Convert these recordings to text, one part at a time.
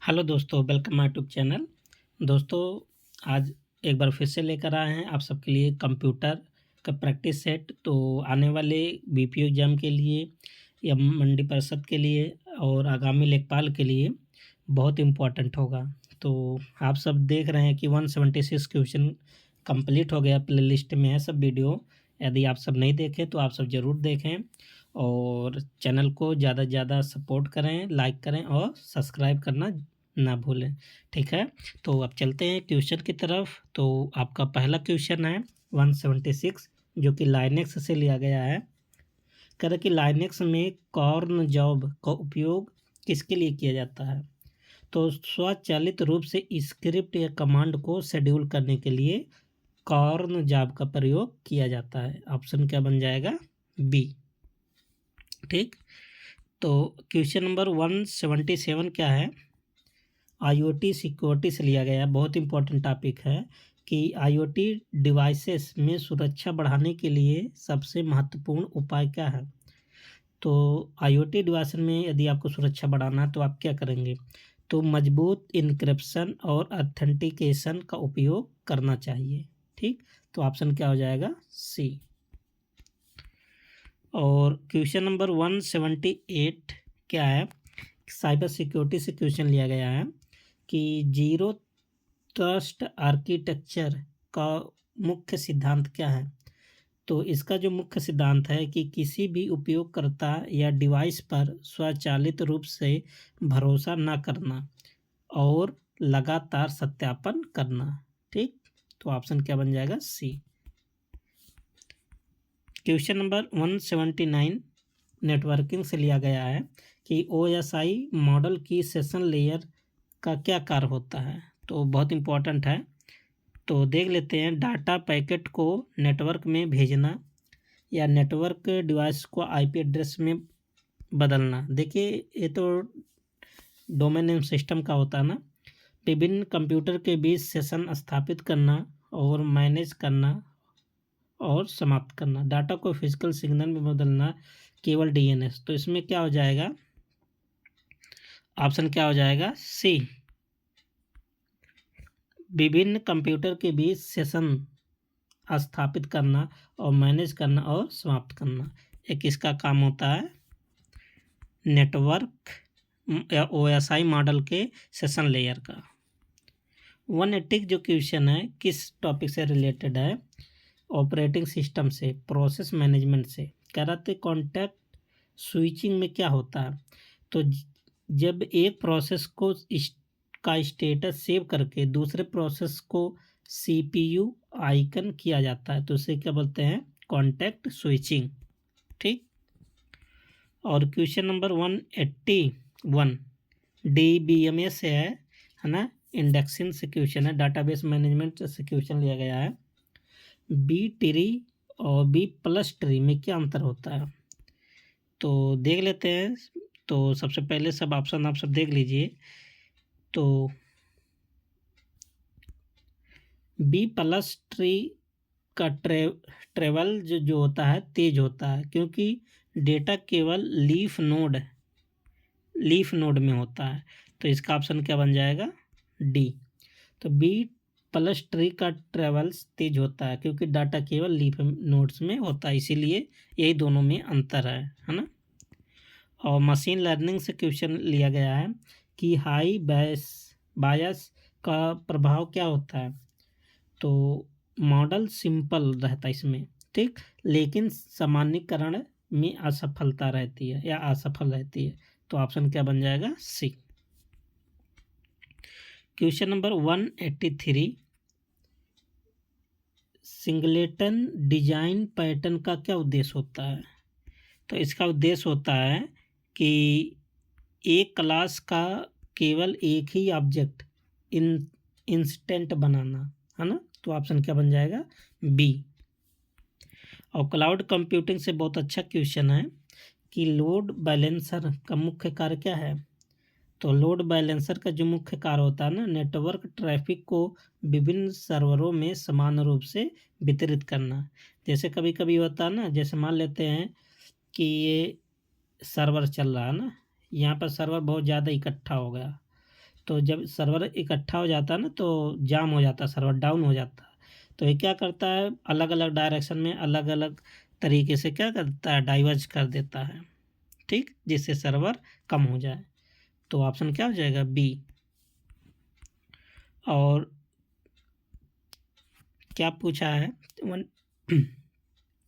Hello दोस्तों, welcome my YouTube channel. दोस्तों, आज एक बार फिर से लेकर आए हैं आप सबके लिए कंप्यूटर का प्रैक्टिस सेट। तो आने वाले बीपीओ एग्ज़ाम के लिए या मंडी परिषद के लिए और आगामी लेखपाल के लिए बहुत इम्पोर्टेंट होगा। तो आप सब देख रहे हैं कि 176 क्वेश्चन कंप्लीट हो गया, प्लेलिस्ट में है सब वीडियो। यदि आप सब नहीं देखें तो आप सब ज़रूर देखें और चैनल को ज़्यादा से ज़्यादा सपोर्ट करें, लाइक करें और सब्सक्राइब करना ना भूलें। ठीक है, तो अब चलते हैं ट्यूशन की तरफ। तो आपका पहला क्वेश्चन है 176, जो कि लाइनेक्स से लिया गया है। कह रहा कि लाइनेक्स में कॉर्न जॉब का उपयोग किसके लिए किया जाता है? तो स्वचालित रूप से स्क्रिप्ट या कमांड को शेड्यूल करने के लिए कॉर्न जॉब का प्रयोग किया जाता है। ऑप्शन क्या बन जाएगा? बी। ठीक, तो क्वेश्चन नंबर 177 क्या है? आईओटी सिक्योरिटी से लिया गया है। बहुत इंपॉर्टेंट टॉपिक है कि आईओटी डिवाइसेस में सुरक्षा बढ़ाने के लिए सबसे महत्वपूर्ण उपाय क्या है। तो आईओटी डिवाइस में यदि आपको सुरक्षा बढ़ाना है तो आप क्या करेंगे? तो मजबूत इनक्रिप्शन और ऑथेंटिकेशन का उपयोग करना चाहिए। ठीक, तो ऑप्शन क्या हो जाएगा? सी। और क्वेश्चन नंबर 178 क्या है? साइबर सिक्योरिटी से क्वेश्चन लिया गया है कि जीरो ट्रस्ट आर्किटेक्चर का मुख्य सिद्धांत क्या है। तो इसका जो मुख्य सिद्धांत है कि किसी भी उपयोगकर्ता या डिवाइस पर स्वचालित रूप से भरोसा न करना और लगातार सत्यापन करना। ठीक, तो ऑप्शन क्या बन जाएगा? सी। क्वेश्चन नंबर 179 नेटवर्किंग से लिया गया है कि ओएसआई मॉडल की सेशन लेयर का क्या कार्य होता है। तो बहुत इंपॉर्टेंट है, तो देख लेते हैं। डाटा पैकेट को नेटवर्क में भेजना या नेटवर्क डिवाइस को आईपी एड्रेस में बदलना। देखिए, ये तो डोमेन नेम सिस्टम का होता है ना। विभिन्न कंप्यूटर के बीच सेशन स्थापित करना और मैनेज करना और समाप्त करना। डाटा को फिजिकल सिग्नल में बदलना केवल डीएनएस। तो इसमें क्या हो जाएगा? ऑप्शन क्या हो जाएगा? सी। विभिन्न कंप्यूटर के बीच सेशन स्थापित करना और मैनेज करना और समाप्त करना, एक किसका काम होता है? नेटवर्क या ओएसआई मॉडल के सेशन लेयर का। 180 जो क्वेश्चन है किस टॉपिक से रिलेटेड है? ऑपरेटिंग सिस्टम से, प्रोसेस मैनेजमेंट से। कह रहा था कॉन्टैक्ट स्विचिंग में क्या होता है? तो जब एक प्रोसेस को का स्टेटस सेव करके दूसरे प्रोसेस को सीपीयू आइकन किया जाता है तो उसे क्या बोलते हैं? Contact switching. ठीक, और क्वेश्चन नंबर 181 डीबीएमएस से है ना, इंडेक्सिंग से क्वेश्चन है, डाटाबेस मैनेजमेंट से क्वेश्चन लिया गया है। बी ट्री और बी प्लस ट्री में क्या अंतर होता है? तो देख लेते हैं। तो सबसे पहले सब ऑप्शन आप सब देख लीजिए। तो बी प्लस ट्री का ट्रेवल जो होता है तेज होता है, क्योंकि डेटा केवल लीफ नोड में होता है। तो इसका ऑप्शन क्या बन जाएगा? डी। तो बी प्लस ट्री का ट्रेवल्स तेज होता है क्योंकि डाटा केवल लीफ नोड्स में होता है, इसीलिए यही दोनों में अंतर है ना। और मशीन लर्निंग से क्वेश्चन लिया गया है कि हाई बायस का प्रभाव क्या होता है। तो मॉडल सिंपल रहता है इसमें, ठीक, लेकिन सामान्यीकरण में असफलता रहती है या असफल रहती है। तो ऑप्शन क्या बन जाएगा? C. Question number 183 singleton design pattern का क्या उद्देश्य होता है? तो इसका उद्देश्य होता है कि एक क्लास का केवल एक ही ऑब्जेक्ट इंस्टेंट बनाना, है ना। तो ऑप्शन क्या बन जाएगा? बी। और क्लाउड कंप्यूटिंग से बहुत अच्छा क्वेश्चन है कि लोड बैलेंसर का मुख्य कार्य क्या है। तो लोड बैलेंसर का जो मुख्य कार्य होता है ना, नेटवर्क ट्रैफिक को विभिन्न सर्वरों में समान रूप से वितरित करना। जैसे कभी कभी होता है ना, जैसे मान लेते हैं कि ये सर्वर चल रहा है ना, यहाँ पर सर्वर बहुत ज़्यादा इकट्ठा हो गया, तो जब सर्वर इकट्ठा हो जाता है ना तो जाम हो जाता है, सर्वर डाउन हो जाता है। तो ये क्या करता है, अलग अलग डायरेक्शन में अलग अलग तरीके से क्या करता है, डाइवर्ज कर देता है, ठीक, जिससे सर्वर कम हो जाए। तो ऑप्शन क्या हो जाएगा, बी। और क्या पूछा है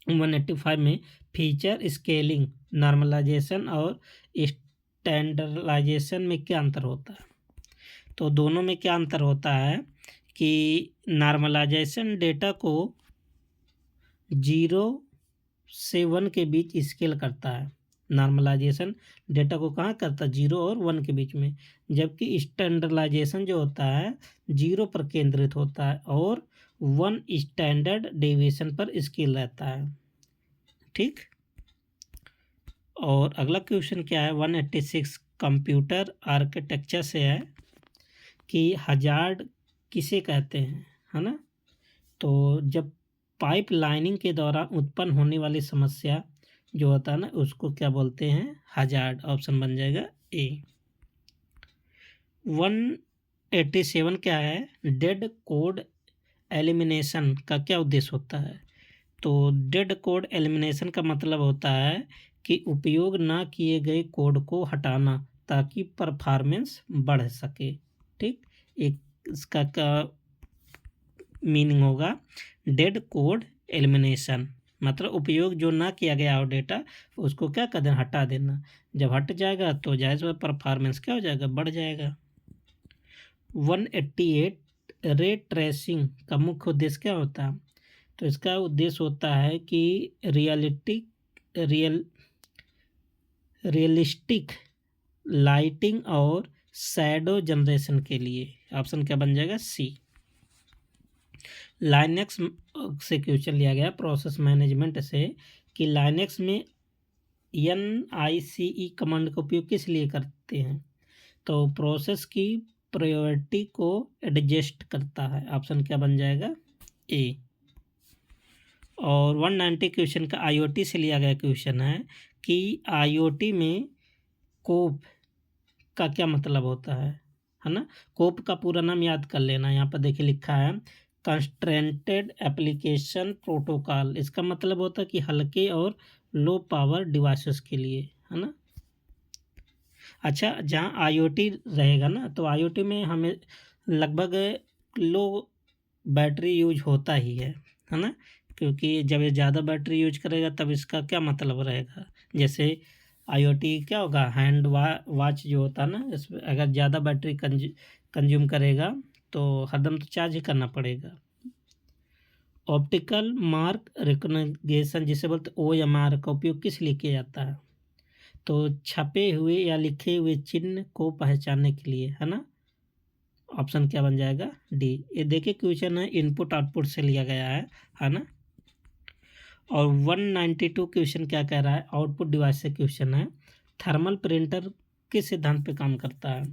185 में, फीचर स्केलिंग, नॉर्मलाइजेशन और स्टैंडर्डाइजेशन में क्या अंतर होता है। तो दोनों में क्या अंतर होता है कि नॉर्मलाइजेशन डेटा को 0 से 1 के बीच स्केल करता है। नॉर्मलाइजेशन डेटा को कहाँ करता है, 0 और 1 के बीच में, जबकि स्टैंडर्डाइजेशन जो होता है 0 पर केंद्रित होता है और 1 स्टैंडर्ड डेविएशन पर स्केल रहता है, ठीक। और अगला क्वेश्चन क्या है 186 कंप्यूटर आर्किटेक्चर से है कि हजार्ड किसे कहते हैं, है ना। तो जब पाइप लाइनिंग के दौरान उत्पन्न होने वाली समस्या जो होता है ना, उसको क्या बोलते हैं, हजार्ड। ऑप्शन बन जाएगा ए। 187 क्या है, डेड कोड एलिमिनेशन का क्या उद्देश्य होता है। तो डेड कोड एलिमिनेशन का मतलब होता है कि उपयोग ना किए गए कोड को हटाना ताकि परफॉर्मेंस बढ़ सके, ठीक। एक इसका क्या मीनिंग होगा, डेड कोड एलिमिनेशन मतलब उपयोग जो ना किया गया हो डेटा, उसको क्या कर देना, हटा देना। जब हट जाएगा तो जायज़ परफॉर्मेंस क्या हो जाएगा, बढ़ जाएगा। 188 रे ट्रेसिंग का मुख्य उद्देश्य क्या होता है। तो इसका उद्देश्य होता है कि रियलिस्टिक लाइटिंग और शैडो जनरेशन के लिए। ऑप्शन क्या बन जाएगा, सी। लाइनेक्स से क्वेश्चन लिया गया प्रोसेस मैनेजमेंट से कि लाइनेक्स में NICE कमांड का उपयोग किस लिए करते हैं। तो प्रोसेस की प्रायोरिटी को एडजस्ट करता है। ऑप्शन क्या बन जाएगा, ए। और 190 क्वेश्चन का IoT से लिया गया क्वेश्चन है कि IoT में कोप का क्या मतलब होता है ना। कोप का पूरा नाम याद कर लेना, यहाँ पर देखिए लिखा है कंस्ट्रेंटेड एप्लीकेशन प्रोटोकॉल। इसका मतलब होता है कि हल्के और लो पावर डिवाइसेस के लिए, है ना। अच्छा, जहाँ IoT रहेगा ना, तो IoT में हमें लगभग लो बैटरी यूज होता ही है ना। क्योंकि जब ये ज़्यादा बैटरी यूज करेगा तब इसका क्या मतलब रहेगा, जैसे IoT क्या होगा, हैंड वॉच जो होता है ना, इसमें अगर ज़्यादा बैटरी कंज्यूम करेगा तो हरदम तो चार्ज ही करना पड़ेगा। ऑप्टिकल मार्क रिकग्निशन जिसे बोलते OMR का उपयोग किस लिए किया जाता है। तो छपे हुए या लिखे हुए चिन्ह को पहचानने के लिए, है ना। ऑप्शन क्या बन जाएगा, डी। ये देखिए क्वेश्चन है इनपुट आउटपुट से लिया गया है ना। और 192 क्वेश्चन क्या कह रहा है, आउटपुट डिवाइस से क्वेश्चन है, थर्मल प्रिंटर किस सिद्धांत पे काम करता है।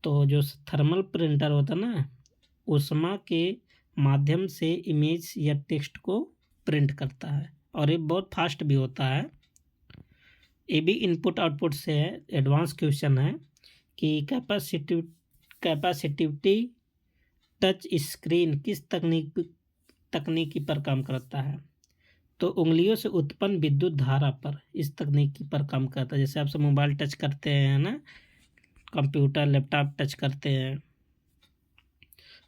तो जो थर्मल प्रिंटर होता है ना, ऊष्मा के माध्यम से इमेज या टेक्स्ट को प्रिंट करता है और ये बहुत फास्ट भी होता है। ये भी इनपुट आउटपुट से है, एडवांस क्वेश्चन है कि कैपेसिटिविटी टच स्क्रीन किस तकनीकी पर काम करता है। तो उंगलियों से उत्पन्न विद्युत धारा पर इस तकनीकी पर काम करता है। जैसे आप सब मोबाइल टच करते हैं ना, कंप्यूटर लैपटॉप टच करते हैं।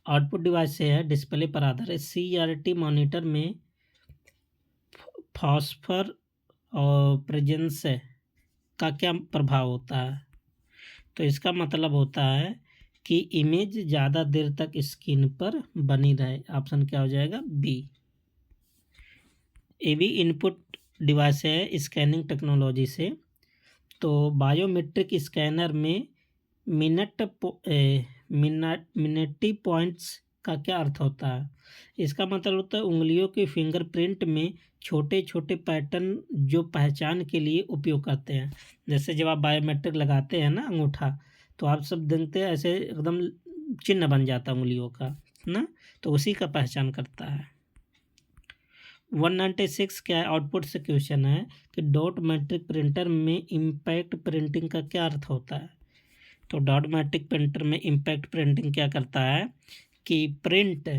आउटपुट डिवाइस से है, डिस्प्ले पर आधारित। CRT मॉनिटर में फॉस्फर और प्रेजेंस का क्या प्रभाव होता है। तो इसका मतलब होता है कि इमेज ज़्यादा देर तक स्क्रीन पर बनी रहे। ऑप्शन क्या हो जाएगा, बी। ये भी इनपुट डिवाइस है स्कैनिंग टेक्नोलॉजी से। तो बायोमेट्रिक स्कैनर में मिनटी पॉइंट्स का क्या अर्थ होता है। इसका मतलब होता है उंगलियों के फिंगरप्रिंट में छोटे छोटे पैटर्न जो पहचान के लिए उपयोग करते हैं। जैसे जब आप बायोमेट्रिक लगाते हैं ना अंगूठा, तो आप सब देखते हैं ऐसे एकदम चिन्ह बन जाता है उंगलियों का ना, तो उसी का पहचान करता है। 196 क्या है, आउटपुट से क्वेश्चन है कि डॉट मैट्रिक प्रिंटर में इम्पैक्ट प्रिंटिंग का क्या अर्थ होता है। तो डॉटमेटिक प्रिंटर में इम्पैक्ट प्रिंटिंग क्या करता है कि प्रिंट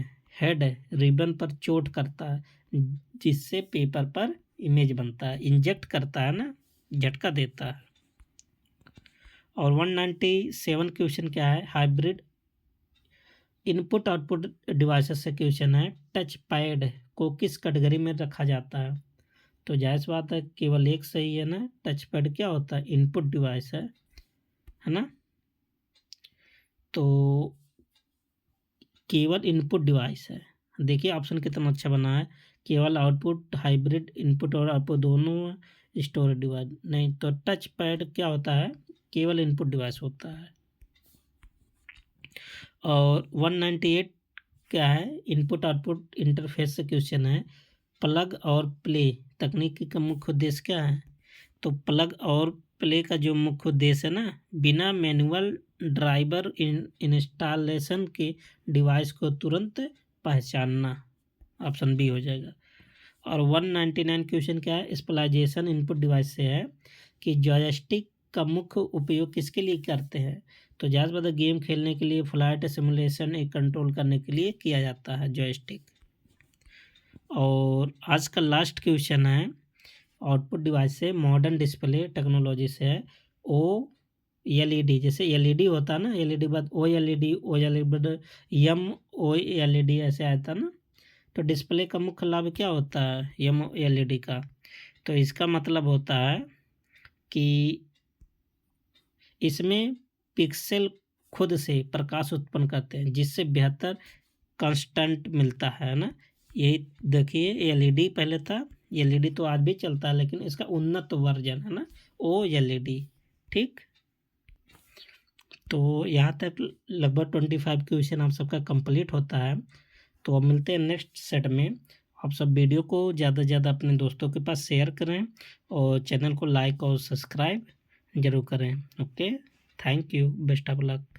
हेड रिबन पर चोट करता है, जिससे पेपर पर इमेज बनता है, इंजेक्ट करता है ना, झटका देता है। और 197 क्वेश्चन क्या है, हाइब्रिड इनपुट आउटपुट डिवाइसेस से क्वेश्चन है, टच पैड को किस कैटेगरी में रखा जाता है। तो जाहिर सी बात है केवल एक सही है ना, टच पैड क्या होता है, इनपुट डिवाइस है ना। तो केवल इनपुट डिवाइस है, देखिए ऑप्शन कितना अच्छा बना है, केवल आउटपुट, हाइब्रिड इनपुट और आउटपुट दोनों, स्टोरेज डिवाइस नहीं। तो टच पैड क्या होता है, केवल इनपुट डिवाइस होता है। और 198 क्या है, इनपुट आउटपुट इंटरफेस से क्वेश्चन है, प्लग और प्ले तकनीक का मुख्य उद्देश्य क्या है। तो प्लग और प्ले का जो मुख्य उद्देश्य है ना, बिना मैनुअल ड्राइवर इंस्टॉलेशन के डिवाइस को तुरंत पहचानना, ऑप्शन बी हो जाएगा। और 199 क्वेश्चन क्या है, स्पेशलाइजेशन इनपुट डिवाइस से है कि जॉयस्टिक का मुख्य उपयोग किसके लिए करते हैं। तो ज़्यादा गेम खेलने के लिए, फ्लाइट सिमुलेशन एक कंट्रोल करने के लिए किया जाता है जॉयस्टिक। और आज का लास्ट क्वेश्चन है आउटपुट डिवाइस से, मॉडर्न डिस्प्ले टेक्नोलॉजी से है, OLED, जैसे LED होता है ना, LED बाद OLED बाद MOLED ऐसे आता ना। तो डिस्प्ले का मुख्य लाभ क्या होता है MOLED का, तो इसका मतलब होता है कि इसमें पिक्सेल खुद से प्रकाश उत्पन्न करते हैं, जिससे बेहतर कांस्टेंट मिलता है ना। यही देखिए LED पहले था, LED तो आज भी चलता है, लेकिन इसका उन्नत वर्जन है ना OLED, ठीक। तो यहाँ तक लगभग 25 क्वेश्चन आप सबका कंप्लीट होता है। तो अब मिलते हैं नेक्स्ट सेट में। आप सब वीडियो को ज़्यादा से ज़्यादा अपने दोस्तों के पास शेयर करें और चैनल को लाइक और सब्सक्राइब जरूर करें। Okay, thank you, best of luck.